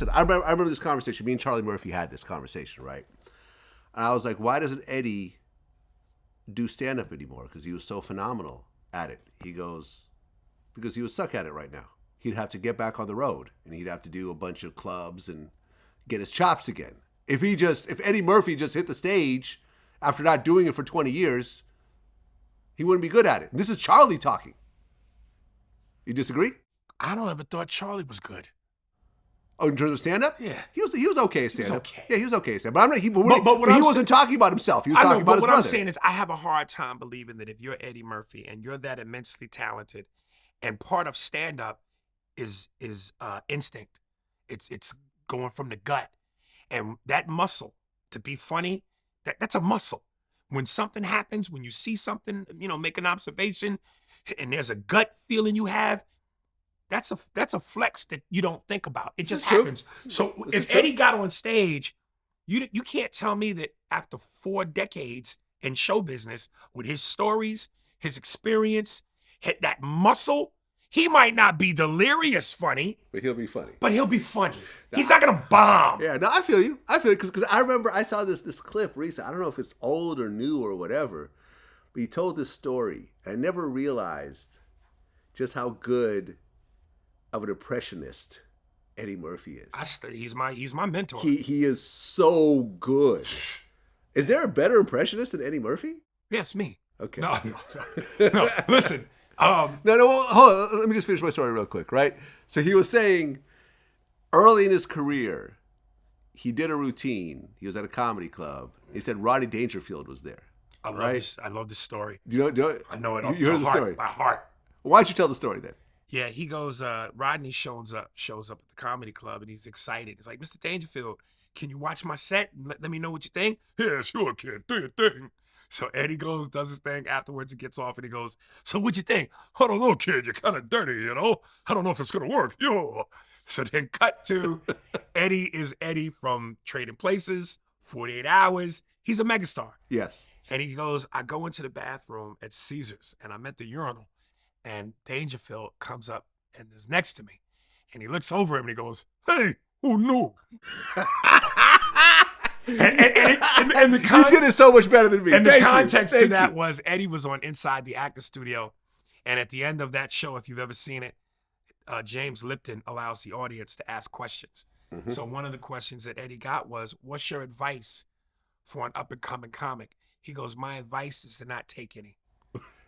listen, I remember this conversation. Me and Charlie Murphy had this conversation, right? And I was like, why doesn't Eddie do stand-up anymore? Because he was so phenomenal at it. He goes, because he would suck at it right now. He'd have to get back on the road, and he'd have to do a bunch of clubs and get his chops again. If Eddie Murphy just hit the stage after not doing it for 20 years, he wouldn't be good at it. And this is Charlie talking. You disagree? I don't ever thought Charlie was good. Oh, in terms of stand-up? Yeah. He was okay at stand-up. Okay. Yeah, he was okay at stand-up. But he wasn't talking about himself. He was talking about his what brother. I'm saying is I have a hard time believing that if you're Eddie Murphy and you're that immensely talented, and part of stand-up is instinct. It's going from the gut. And that muscle, to be funny, that's a muscle. When something happens, when you see something, make an observation, and there's a gut feeling you have, that's a flex that you don't think about. It just happens. So if Eddie got on stage, you can't tell me that after 4 decades in show business, with his stories, his experience, that muscle, he might not be delirious funny. But he'll be funny. He's not going to bomb. Yeah, no, I feel you. Because I remember I saw this clip recently. I don't know if it's old or new or whatever, but he told this story. I never realized just how good of an impressionist Eddie Murphy is. He's my mentor. He is so good. Is there a better impressionist than Eddie Murphy? Yes, me. Okay. No, listen. No, well, hold on. Let me just finish my story real quick, right? So he was saying early in his career, he did a routine. He was at a comedy club. He said Rodney Dangerfield was there. I love this story. Do you know? I know it. You heard the story by heart. Why don't you tell the story then? Yeah, he goes. Rodney shows up at the comedy club, and he's excited. He's like, "Mr. Dangerfield, can you watch my set and let me know what you think?" "Yeah, sure, kid. Do your thing." So Eddie goes, does his thing. Afterwards, he gets off and he goes, "So what'd you think?" "I don't know, kid. You're kind of dirty, I don't know if it's gonna work." Yo. So then cut to Eddie is Eddie from Trading Places, 48 Hours. He's a megastar. Yes. And he goes, "I go into the bathroom at Caesars and I'm at the urinal, and Dangerfield comes up and is next to me. And he looks over him and he goes, 'Hey, who knew?'" and the you did it so much better than me. And the context to that was Eddie was on Inside the Actor Studio. And at the end of that show, if you've ever seen it, James Lipton allows the audience to ask questions. Mm-hmm. So one of the questions that Eddie got was, "What's your advice for an up-and-coming comic?" He goes, "My advice is to not take any.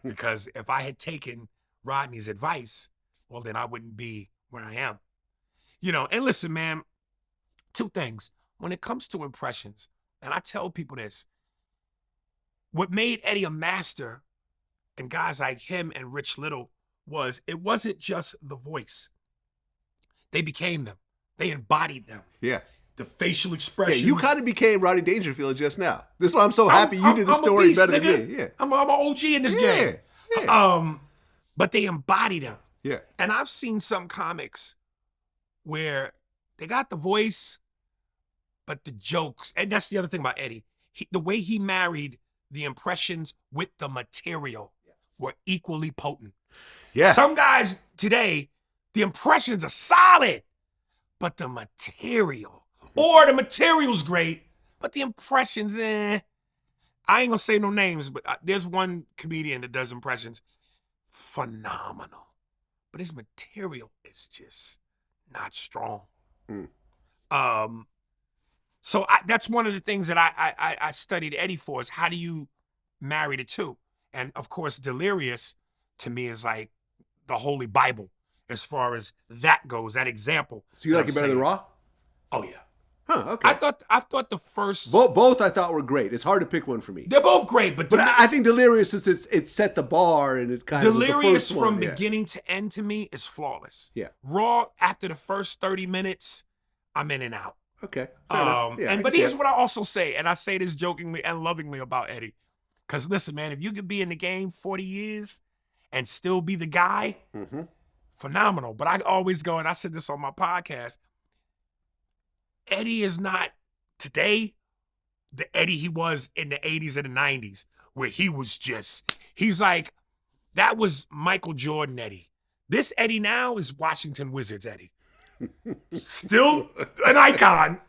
Because if I had taken Rodney's advice, well, then I wouldn't be where I am." And listen, man, 2 things. When it comes to impressions, and I tell people this, what made Eddie a master and guys like him and Rich Little was it wasn't just the voice. They became them. They embodied them. Yeah. The facial expressions. Yeah, you kind of became Rodney Dangerfield just now. This is why I'm so happy you did the story better than me. Yeah. I'm an OG in this game. Yeah. But they embodied them. Yeah. And I've seen some comics where they got the voice, but the jokes, and that's the other thing about Eddie. The way he married the impressions with the material were equally potent. Yeah. Some guys today, the impressions are solid, but the material's great, but the impressions, I ain't gonna say no names, but there's one comedian that does impressions, phenomenal, but his material is just not strong. So that's one of the things that I studied Eddie for, is how do you marry the two? And of course, Delirious to me is like the Holy Bible as far as that goes, that example. So you like it better than Raw? Oh yeah. Huh, okay. I thought the first both I thought were great. It's hard to pick one for me. They're both great, but I think Delirious, since it set the bar and it kind of was the first one. from beginning to end to me is flawless. Yeah. Raw, after the first 30 minutes, I'm in and out. Okay. But here's what I also say, and I say this jokingly and lovingly about Eddie. Because listen, man, if you could be in the game 40 years and still be the guy, phenomenal. But I always go, and I said this on my podcast, Eddie is not today the Eddie he was in the 80s and the 90s, where he's like, that was Michael Jordan Eddie. This Eddie now is Washington Wizards Eddie. Still an icon,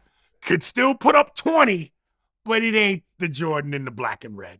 could still put up 20, but it ain't the Jordan in the black and red.